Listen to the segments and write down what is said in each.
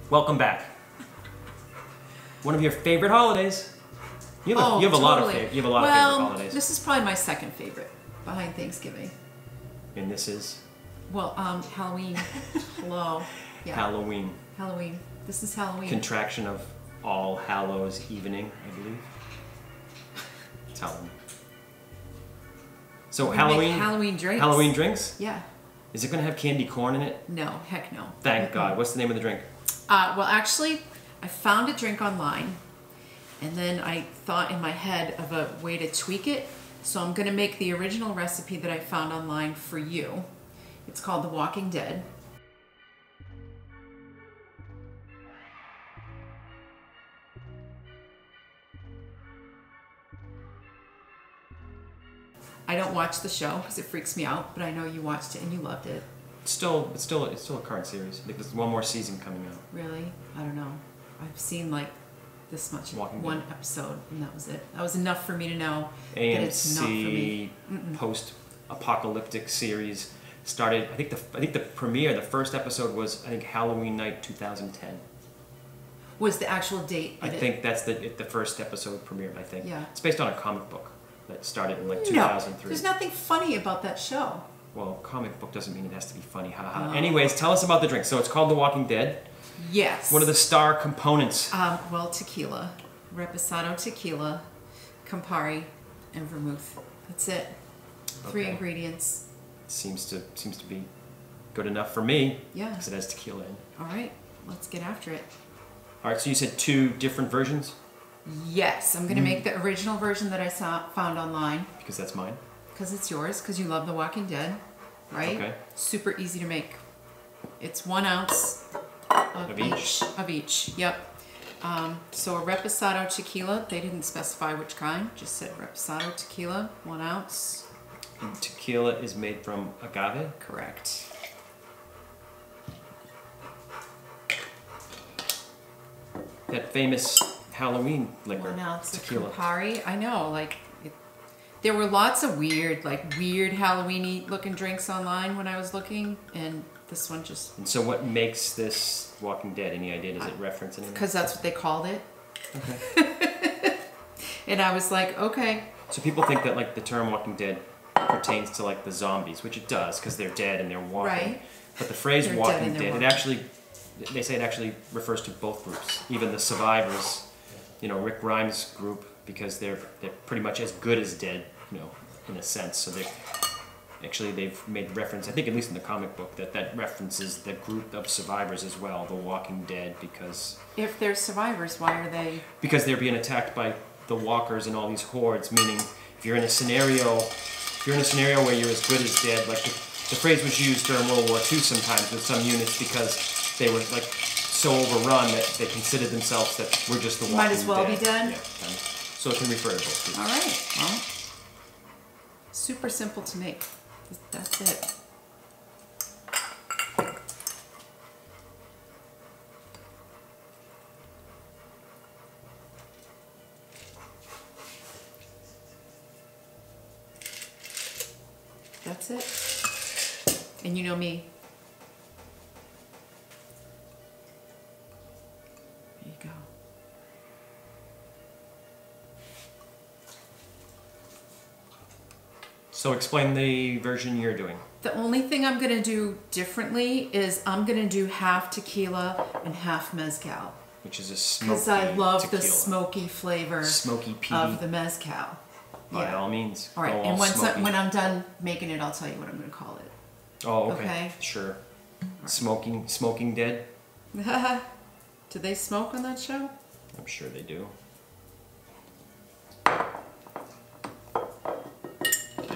Welcome back. One of your favorite holidays. You have a totally. lot of favorite holidays. This is probably my second favorite behind Thanksgiving. And this is Well, Halloween. Hello. Yeah. Halloween. Halloween. This is Halloween. Contraction of All Hallows Evening, I believe. It's Halloween. So Halloween. Halloween drinks. Halloween drinks? Yeah. Is it going to have candy corn in it? No, heck no. Thank God. What's the name of the drink? Well, actually, I found a drink online, and then I thought in my head of a way to tweak it. So I'm going to make the original recipe that I found online for you. It's called The Walking Dead. I don't watch the show because it freaks me out, but I know you watched it and you loved it. It's still a current series. I think there's one more season coming out. Really? I don't know. I've seen like this much Walking one Dead. episode, and that was it. That was enough for me to know that it's not for me. AMC post-apocalyptic series started. I think the premiere, the first episode was Halloween night 2010. Was the actual date? I think that's the first episode premiered. I think. Yeah. It's based on a comic book that started in like No, 2003. there's nothing funny about that show. Well, comic book doesn't mean it has to be funny. Haha. Anyways, tell us about the drink. So it's called The Walking Dead. Yes. What are the star components? Well, tequila, reposado tequila, Campari, and vermouth. That's it. Three Okay. ingredients. Seems to be good enough for me. Yeah. Because it has tequila in. All right, let's get after it. All right. So you said 2 different versions Yes, I'm gonna make the original version that I found online because that's mine. because it's yours because you love The Walking Dead, right? Okay. Super easy to make. It's 1 ounce Of each? Of each, yep. So a reposado tequila, they didn't specify which kind, just said reposado tequila, 1 ounce. And tequila is made from agave. Correct. That famous Halloween liquor. 1 ounce tequila. of Campari. I know, there were lots of weird Halloween-y looking drinks online when I was looking, and this one just... And so what makes this Walking Dead? Any idea? Does it reference anything? Because that's what they called it. Okay. And I was like, okay. So people think that like the term Walking Dead pertains to like the zombies, which it does because they're dead and they're walking. Right. But the phrase They're dead Walking and they're Dead, walking. it actually, they say it actually refers to both groups, even the survivors. You know, Rick Grimes' group, because they're pretty much as good as dead, you know, in a sense. So they've made reference, I think at least in the comic book, that references the group of survivors as well, the Walking Dead, because If they're survivors, why are they... because they're being attacked by the walkers and all these hordes. Meaning, if you're in a scenario where you're as good as dead, like the phrase was used during World War II sometimes with some units because they were like so overrun that they considered themselves that we're just the Walking Dead. Might as well be dead? Yeah, kind of. So it can refer to both groups. All right, well, super simple to make. That's it. That's it. And you know me. There you go. So explain the version you're doing. The only thing I'm gonna do differently is I'm gonna do half tequila and half mezcal. Which is a smoky Because I love tequila. the smoky flavor Smoky peaty. of the mezcal. By all means. All right, Go and smoky. when I'm done making it, I'll tell you what I'm gonna call it. Oh, okay. Okay. Sure. Smoking Dead? Do they smoke on that show? I'm sure they do. I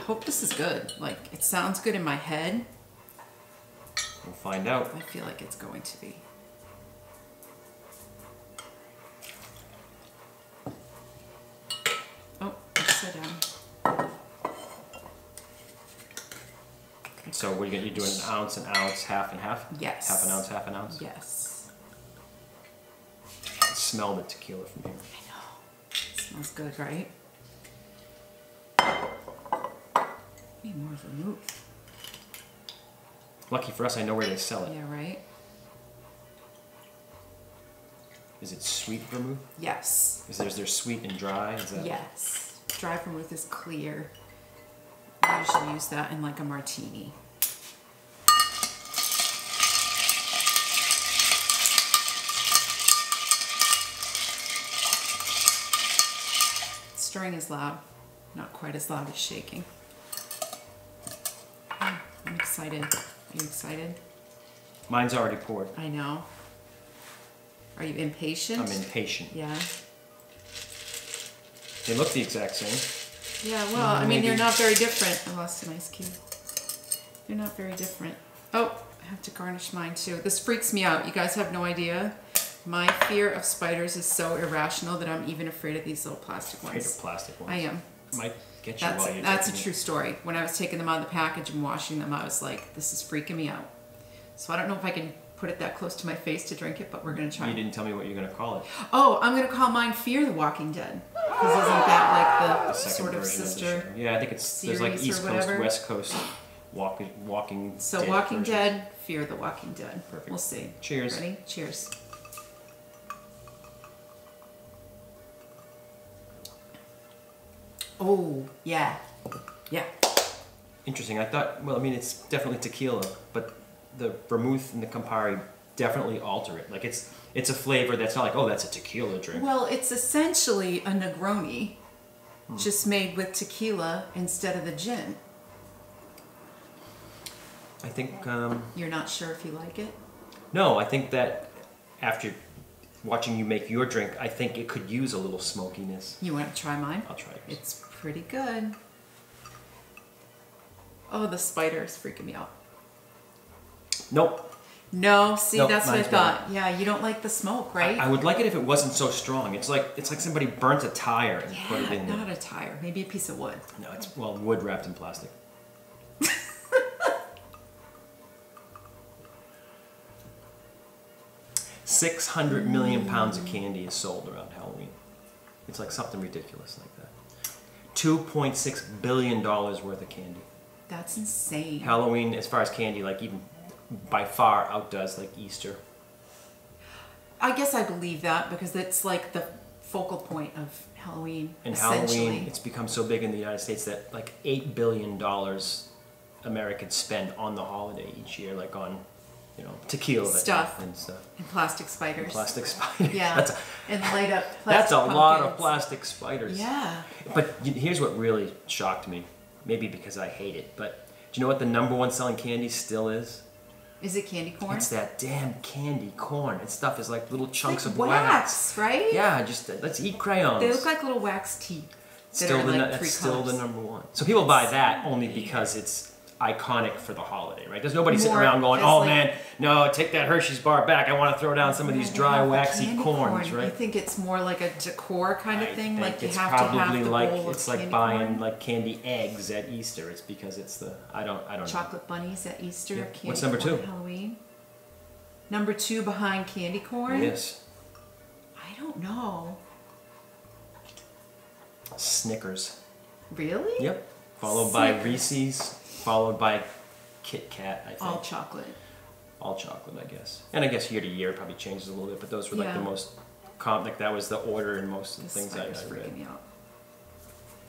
hope this is good. Like, it sounds good in my head. We'll find out. I feel like it's going to be. Oh, upside down. So what you're doing an ounce, half and half? Yes. Half an ounce? Yes. I can smell the tequila from here. I know. It smells good, right? Need more vermouth. Lucky for us, I know where they sell it. Yeah, right? Is it sweet vermouth? Yes. Is there sweet and dry? Is that? Yes. Dry vermouth is clear. I usually use that in like a martini. Stirring is loud, not quite as loud as shaking. I'm excited. Are you excited? Mine's already poured. I know. Are you impatient? I'm impatient. Yeah. They look the exact same. Yeah, well, I mean, they're not very different. I lost an ice cube. They're not very different. Oh, I have to garnish mine too. This freaks me out. You guys have no idea. My fear of spiders is so irrational that I'm even afraid of these little plastic ones. Afraid of plastic ones. I am. Might get you while you're That's a taking true story. When I was taking them out of the package and washing them, I was like, this is freaking me out. So I don't know if I can put it that close to my face to drink it, but we're going to try. You didn't tell me what you're going to call it. Oh, I'm going to call mine Fear the Walking Dead. Because isn't that like the second sort of version sister? Of the show. Yeah, I think it's there's like series East or Coast, whatever. West Coast walking. So dead Walking versions. Dead, Fear the Walking Dead. Perfect. We'll see. Cheers. Ready? Cheers. Oh, yeah. Yeah. Interesting. I thought, well, I mean, it's definitely tequila, but the vermouth and the Campari definitely alter it. Like it's a flavor that's not like, oh, that's a tequila drink. Well, it's essentially a Negroni, just made with tequila instead of the gin. I think, You're not sure if you like it? no, I think that after watching you make your drink, I think it could use a little smokiness. You want to try mine? I'll try it. It's pretty good. Oh, the spider is freaking me out. Nope. No, see, Nope, that's what I mine's thought. Yeah, you don't like the smoke, right? I would like it if it wasn't so strong. It's like somebody burnt a tire and put it Yeah, in there. not a tire. Maybe a piece of wood. No, it's well wood wrapped in plastic. 600 million pounds of candy is sold around Halloween. It's like something ridiculous like that. $2.6 billion worth of candy. That's insane. Halloween, as far as candy, like even by far outdoes like Easter. I guess I believe that because it's like the focal point of Halloween. And essentially. Halloween, it's become so big in the United States that like $8 billion Americans spend on the holiday each year, like on, you know, tequila Stuff. and stuff. And plastic spiders. Plastic spiders. Yeah. And light up plastic That's a lot of pumpkins. plastic spiders. Yeah. But here's what really shocked me, maybe because I hate it, but do you know what the #1 selling candy still is? Is it candy corn? It's that damn candy corn. That stuff is like little chunks like of wax, right? Yeah, just let's eat crayons. They look like little wax teeth. Still that are like that's 3 still the colors. #1. So people buy that only because it's iconic for the holiday, right? There's nobody sitting More around going, as "Oh like- man, no, take that Hershey's bar back. I want to throw down some of these dry, waxy Candy corns, corn. right?" I think it's more like a decor kind of I thing. think Like you it's have to have probably the like bowl it's of like candy buying corn. like candy eggs at Easter. It's because it's the I don't know. Chocolate bunnies at Easter. Yeah. Candy What's number corn 2? at Halloween. Number 2 behind candy corn. Yes, I don't know. Snickers. Really? Yep. Followed by Snickers. Reese's. Followed by Kit Kat. I think All chocolate. all chocolate, I guess. And I guess year to year it probably changes a little bit, but those were like Yeah. the most like that was the order in most of the This things I spider's freaking read. me out.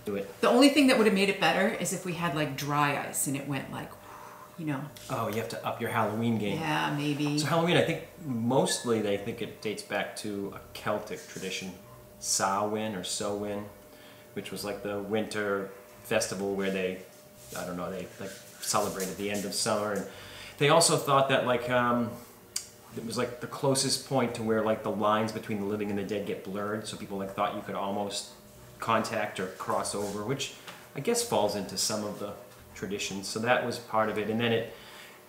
Do it. The only thing that would have made it better is if we had like dry ice and it went like, you know. Oh, you have to up your Halloween game. Yeah, maybe. So Halloween, I think mostly they think it dates back to a Celtic tradition, Samhain or Samhain, which was like the winter festival where they like celebrated the end of summer, and they also thought that like it was like the closest point to where like the lines between the living and the dead get blurred, so people like thought you could almost contact or cross over, which I guess falls into some of the traditions. So that was part of it, and then it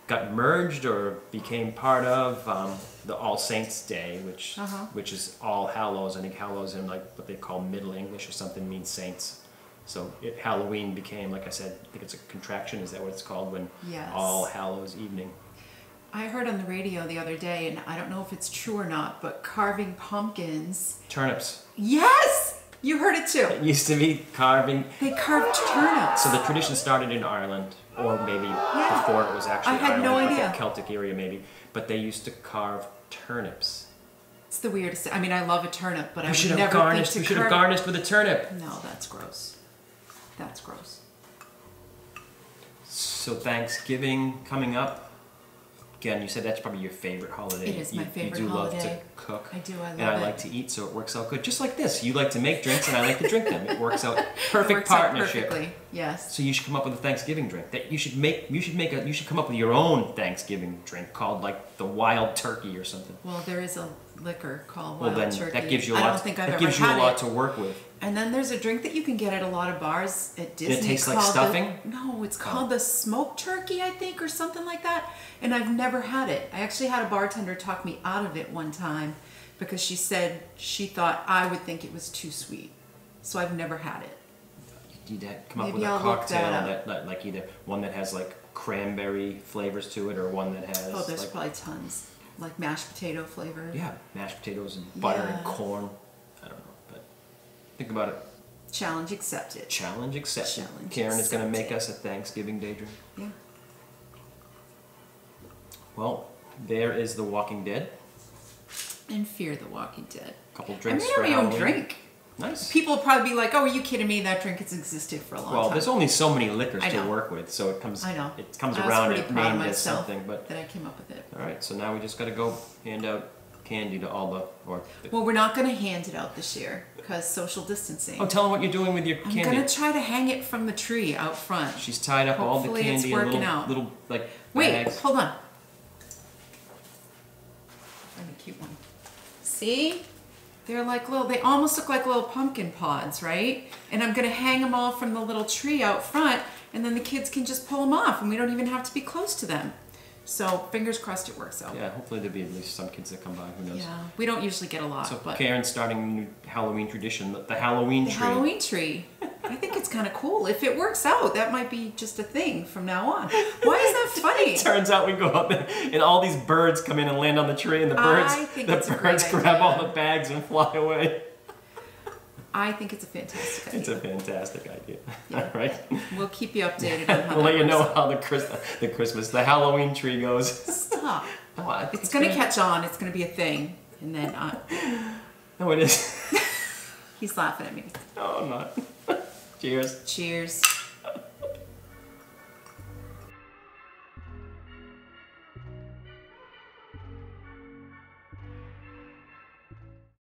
got merged or became part of the All Saints Day, which is All Hallows. I think Hallows in like what they call Middle English or something means saints. So Halloween became, like I said, I think it's a contraction. Is that what it's called when Yes. All Hallows Evening? I heard on the radio the other day, and I don't know if it's true or not, but carving pumpkins. Turnips. Yes! You heard it too. It used to be carving. They carved turnips. So the tradition started in Ireland, or maybe before it was actually I had Ireland, no like idea. the Celtic area maybe. But they used to carve turnips It's the weirdest. I mean, I love a turnip, but I We should would have never garnished. think We to should have garnished with a turnip. No, that's gross. That's gross. So Thanksgiving coming up. Again, you said that's probably your favorite holiday. It is my favorite You do love holiday. to cook. I do. I love it. And I like to eat, so it works out good. Just like this. You like to make drinks, and I like to drink them. It works out perfect It works out partnership. perfectly. Yes. So you should come up with a Thanksgiving drink. That you should come up with your own Thanksgiving drink called like the Wild Turkey or something. Well, there is a liquor called Well, Wild then Turkey. that gives you a I lot. don't think I've that ever gives you had a lot it. to work with. And then there's a drink that you can get at a lot of bars at Disney. It tastes like called stuffing? No, it's called the smoked turkey, I think, or something like that. And I've never had it. I actually had a bartender talk me out of it one time because she said she thought I would think it was too sweet. So I've never had it. You need to come up Maybe with a I'll look cocktail that that like either one that has like cranberry flavors to it or one that has Oh, there's like, probably tons. Like mashed potato flavor. yeah, mashed potatoes and butter and Yeah. corn. I don't know, but think about it. Challenge accepted. Challenge accepted. Challenge Karen is going to make accepted. us a Thanksgiving Day drink. Yeah. Well, there is The Walking Dead. And Fear the Walking Dead. A couple I drinks made for my own Halloween. drink. Nice. People will probably be like, "Oh, are you kidding me? That drink has existed for a long Well, time." there's only so many liquors I to know. work with, so it comes. I know. It comes I was around pretty it proud of named as myself something, but that I came up with it. all right. So now we just got to go hand out candy to all the Well, we're not going to hand it out this year because social distancing. Oh, tell them what you're doing with your I'm candy. going to try to hang it from the tree out front. She's tied up all the Hopefully it's candy in working little, out. little like Wait, bags. hold on. Find a cute one. See? They're like little, they almost look like little pumpkin pods, right? And I'm going to hang them all from the little tree out front, and then the kids can just pull them off, and we don't even have to be close to them. So fingers crossed it works out. Yeah, hopefully there'll be at least some kids that come by. Who knows? Yeah, we don't usually get a lot, So but Karen's starting a new Halloween tradition, the Halloween the tree. Halloween tree. I think it's kind of cool. If it works out, that might be just a thing from now on. Why is that funny? Turns out we go up there and all these birds come in and land on the tree, and the birds, I think it's a great grab all idea. the bags and fly away. I think it's a fantastic idea. It's a fantastic idea. Yeah. All right, We'll keep you updated on how we'll let that you know works how the Halloween tree goes. out. Stop. Oh, I think It's going to catch on. It's going to be a thing. And then No, it is. he's laughing at me. No, I'm not. Cheers. Cheers.